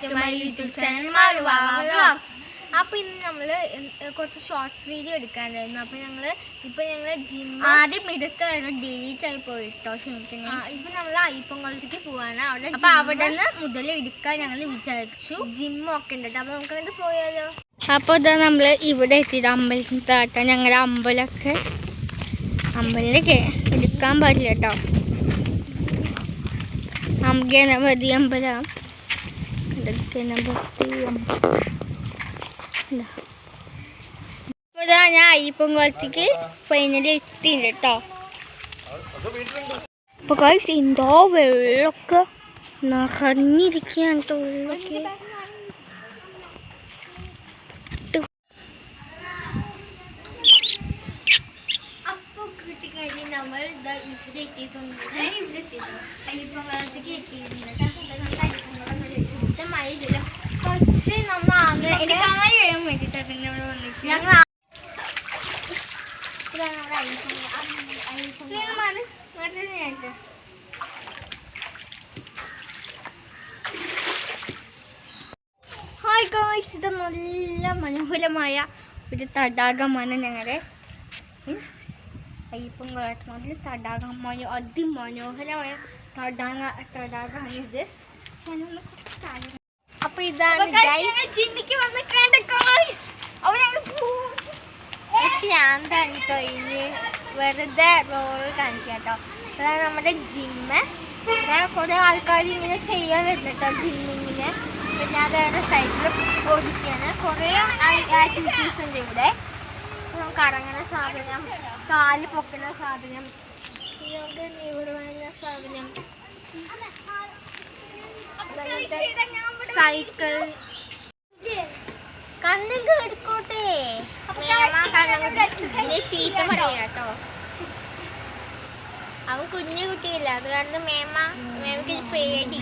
back to my YouTube channel Maruvawa Vlogs. അപ്പോൾ ഇന്ന് നമ്മൾ കുറച്ച് ഷോർട്സ് വീഡിയോ എടുക്കാണ്ടായിരുന്നു. അപ്പോൾ ഞങ്ങൾ ജിം ആദ്യം ഇതൊക്കെ ഡിലീറ്റ് ആയി പോയിട്ടോ, ക്ഷമിക്കണേ. ഇപ്പം നമ്മൾ അയ്യപ്പൻകുളത്തേക്ക് പോവാണ്. അവിടെ നിന്ന് മുതൽ എടുക്കാൻ ഞങ്ങൾ വിചാരിച്ചു. ജിമ്മൊക്കെ ഉണ്ട്. അപ്പോൾ നമുക്കത് പോയാലോ? അപ്പോൾ ഇതാ നമ്മൾ ഇവിടെ എത്തിയിട്ട് അമ്പലത്തിൻ്റെ ഞങ്ങളുടെ അമ്പലത്തിലേക്ക് എടുക്കാൻ പാടില്ല കേട്ടോ. ഗണപതി അമ്പലം, ഇപ്പോൾ ഇതാ ഞാൻ അയ്യപ്പൻകുളത്തേക്ക് ഫൈനലി എത്തിയില്ല കേട്ടോ. അപ്പോൾ ഗൈസ് എന്തോ വെള്ളമൊക്കെ നിറഞ്ഞിരിക്കുകയാണ് കേട്ടോ. വെള്ളമൊക്കെ നമ്മൾ ഇവിടെ എത്തിയിട്ടുണ്ട്. അയ്യപ്പൻകുളത്തേക്ക് എത്തിയിട്ടുണ്ട്. ശുദ്ധമായില്ല, കുറച്ച് നമ്മൾ വേണം വേണ്ടിയിട്ടാണ് ഞങ്ങൾ വന്നിട്ട്. ഞങ്ങൾ ഹായ് ഗോയ്സ്, ഇത് നല്ല മനോഹരമായ ഒരു തടാകമാണ് ഞങ്ങളുടെ അയ്യപ്പൻകുളത്ത്. നല്ല തടാകം, അതിമനോഹരമായ തടാകമാണിത്. അപ്പൊ ഇതാണ് ജിമ്മിക്ക് വന്ന് കണ്ട ഗോയ്സ്. അപ്പൊ ഞങ്ങൾ പ്രാന്താണ് കേട്ടോ. ഇത് വെറുതെ റോള് കാണിക്കാം കേട്ടോ. അതാണ് നമ്മുടെ ജിമ്മ്. ഞാൻ കുറെ ആൾക്കാർ ഇങ്ങനെ ചെയ്യാൻ വരുന്നുട്ടോ ജിമ്മിങ്ങിന്. പിന്നെ അതേറെ സൈഡിൽ ഓടിക്കാണ്. കുറേ ആക്ടിവിറ്റീസ് ഉണ്ട് ഇവിടെ. കറങ്ങണ സാധനം, കാല് പൊക്കുന്ന സാധനം, നിവിടുന്ന സാധനം, സൈക്കിൾ. കണ്ണൊക്കെ എടുക്കോട്ടെ, ചീത്ത പറയാ കേട്ടോ. അവൻ കുഞ്ഞു കുട്ടിയില്ല, അത് കാരണം മേമക്ക് പേടി.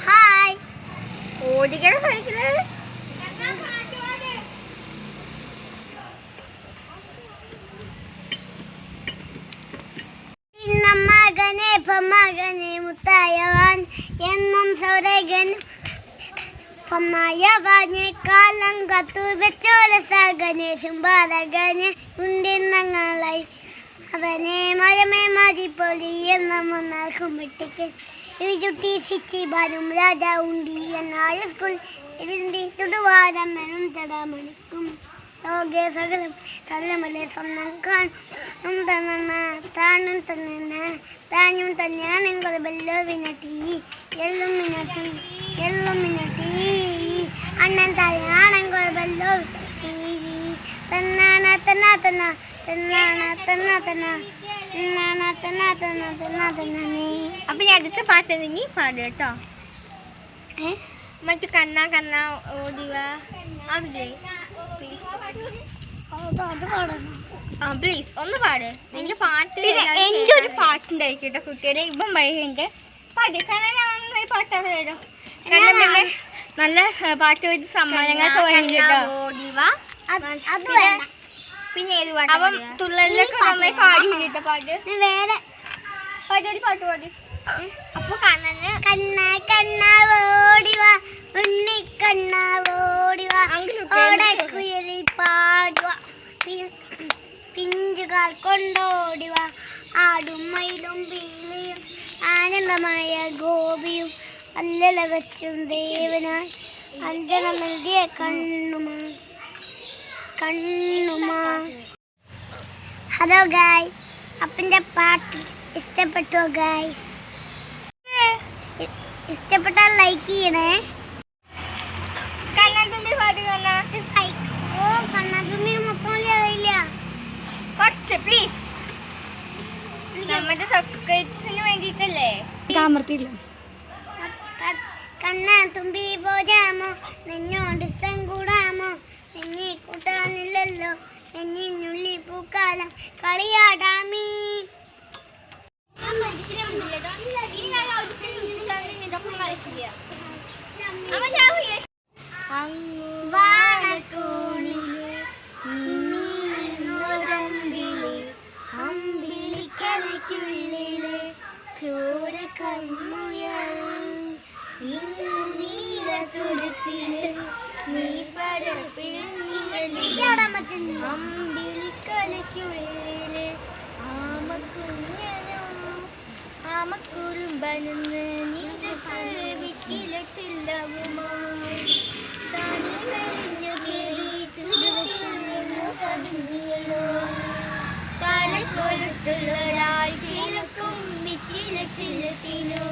ഹായ്, ഓടിക്കണ സൈക്കിള്. മകനെ മകനെ മുത്തായവാൻ എന്നും സൗരകൻ പൊന്നായവാനെ കാലം കത്തു വെച്ചോല സകനെ ശുംഭാരകനെ ഉണ്ടിന്നങ്ങളായി അവനെ മരമേ മാതിപ്പൊലി എന്ന മുന്നാക്കുമ്പട്ടിക്ക് ചുട്ടി സിച്ചി ബാലും രാജാ ഉണ്ടി എന്നായ സ്കൂൾ ഇരുന്തി തുടുവാരം മെനും തടാമണിക്കും ലോകെ സകലം തലമലെ സ്വന്തം കാണും തന്ന താനും തന്നെ താനും തന്നെയാണെങ്കിൽ ബെല്ലോ വിനട്ടി എല്ലും മിനട്ടി അണ്ണൻ തായാണെങ്കിൽ ബെല്ലോ തന്നാന തന്നാ തന്നാ അപ്പൊ ഞാൻ അടുത്ത പാട്ട് നീ പാട് കേട്ടോ. മറ്റു കണ്ണാ കണ്ണാ ഓടിവാ പ്ലീസ് ഒന്ന് പാട്. നിന്റെ പാട്ട് എൻ്റെ ഒരു പാട്ടുണ്ടായിരിക്കും കേട്ടോ കുട്ടിയുടെ. ഇപ്പം വൈകിട്ട് പാട്ട് കാരണം ഞാൻ നന്നായി പാട്ടാണ് വരും. കാരണം പിന്നെ നല്ല പാട്ട് വെച്ച് സമ്മാനങ്ങളൊക്കെ വേണ്ടിട്ടോ. ഓടിവാ അത് പിന്നെ ഏത് പാട്ട്? അപ്പം തുള്ളലിലൊക്കെ നന്നായി പാടിയിട്ട പാട്ട്. വേറെ പാട്ട് പാടി. അപ്പൊ കണ്ണാവോടിവാ ഉണ്ണി കണ്ണാവോടിവാ ഓടക്കുയലിൽ പാടുവാ പിഞ്ചുകാൽ കൊണ്ടോടിവാ ആടും മയിലും പീലിയും ആനന്ദമായ ഗോപിയും അല്ലല വെച്ചും ദേവനായി അഞ്ജനം നൽകിയ കണ്ണുമാ. ഹലോ ഗായ്സ്, അപ്പൻ്റെ പാട്ട് ഇഷ്ടപ്പെട്ടോ ഗായ്സ്? ഇഷ്ടപ്പെട്ടാൽ ലൈക്ക് ചെയ്യണേ. കണ്ണാത്തുമ്പി പാട്ട് കണ്ണാത്തുമ്പി മൊത്തം അറിയില്ല, കുറച്ച് പ്ലീസ്. നമ്മുടെ സബ്സ്ക്രൈബേഴ്സിന് വേണ്ടിയിട്ടല്ലേ. കണ്ണാത്തുമ്പി പോരാമോ, നിന്നോട് ഇഷ്ടം കൂടാമോ, നിന്നെ കൂട്ടാനില്ലല്ലോ എന്നിനുള്ളി പൂക്കാലം കളിയാടാമീ. അമ്പിളിക്കലയ്ക്കുള്ളിലെ ചോര കണ്ണുയരും നീലതുരുത്തില് നീ പരപ്പിൽ അമ്പിളിക്കലയ്ക്കുള്ളിലെ ആമക്കുറുമ്പനെന്ന് നീന്ത വിക്കില ചില്ലവുമായി തലകളിഞ്ഞു തലക്കൊലുത്തുള്ളൊരാൾ ചിലക്കും വിക്കില ചില്ലത്തിനോ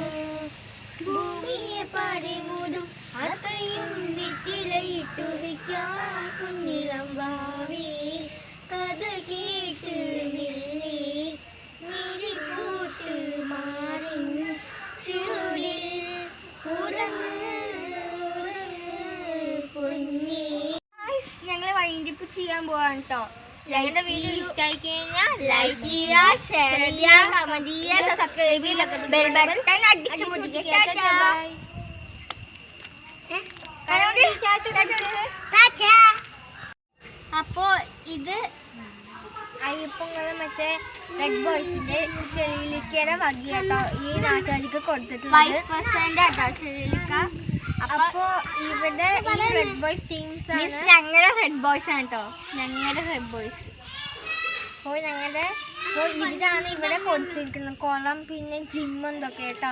ഭൂമിയെ പാടി മൂടും അത്രയും വിറ്റിലയിട്ടു വയ്ക്കാം കുഞ്ഞിളം ഭാവി കഥ കേട്ട് മില്ലി മിഴിക്കൂട്ട് മാറി ചൂടിൽ കുഞ്ഞി. ഞങ്ങൾ വൈൻഡിപ്പ് ചെയ്യാൻ പോവാണ് കേട്ടോ. ഞങ്ങളുടെ വീഡിയോ ഇഷ്ടമായി കഴിഞ്ഞാൽ ലൈക്ക് ചെയ്യുക, ഷെയർ ചെയ്യുക, കമന്റ് ചെയ്യുക, സബ്സ്ക്രൈബ് ചെയ്യുക, ബെൽ ബട്ടൺ അടിച്ചു മുട്ടിക്കുക. അപ്പോ ഇത് അയ്യപ്പങ്ങള് മറ്റേ റെഡ് ബോയ്സിന്റെ ഷെറിലിക്കയുടെ വകയാട്ടോ ഈ നാട്ടുകാർക്ക് കൊടുത്തിട്ടുണ്ട്. വൈസ് പ്രസിഡന്റ് ആട്ടോ ഷെറിലിക്ക. അപ്പോ ഇവിടെ ഈ റെഡ് ബോയ്സ് ടീംസ് ആണ്. ഞങ്ങളുടെ റെഡ് ബോയ്സ് ആണ് കേട്ടോ, ഞങ്ങളുടെ റെഡ് ബോയ്സ്. അപ്പോൾ ഇവരാണ് ഇവിടെ കൊടുത്തിരിക്കുന്നത് കുളം പിന്നെ ജിം എന്തൊക്കെ കേട്ടോ.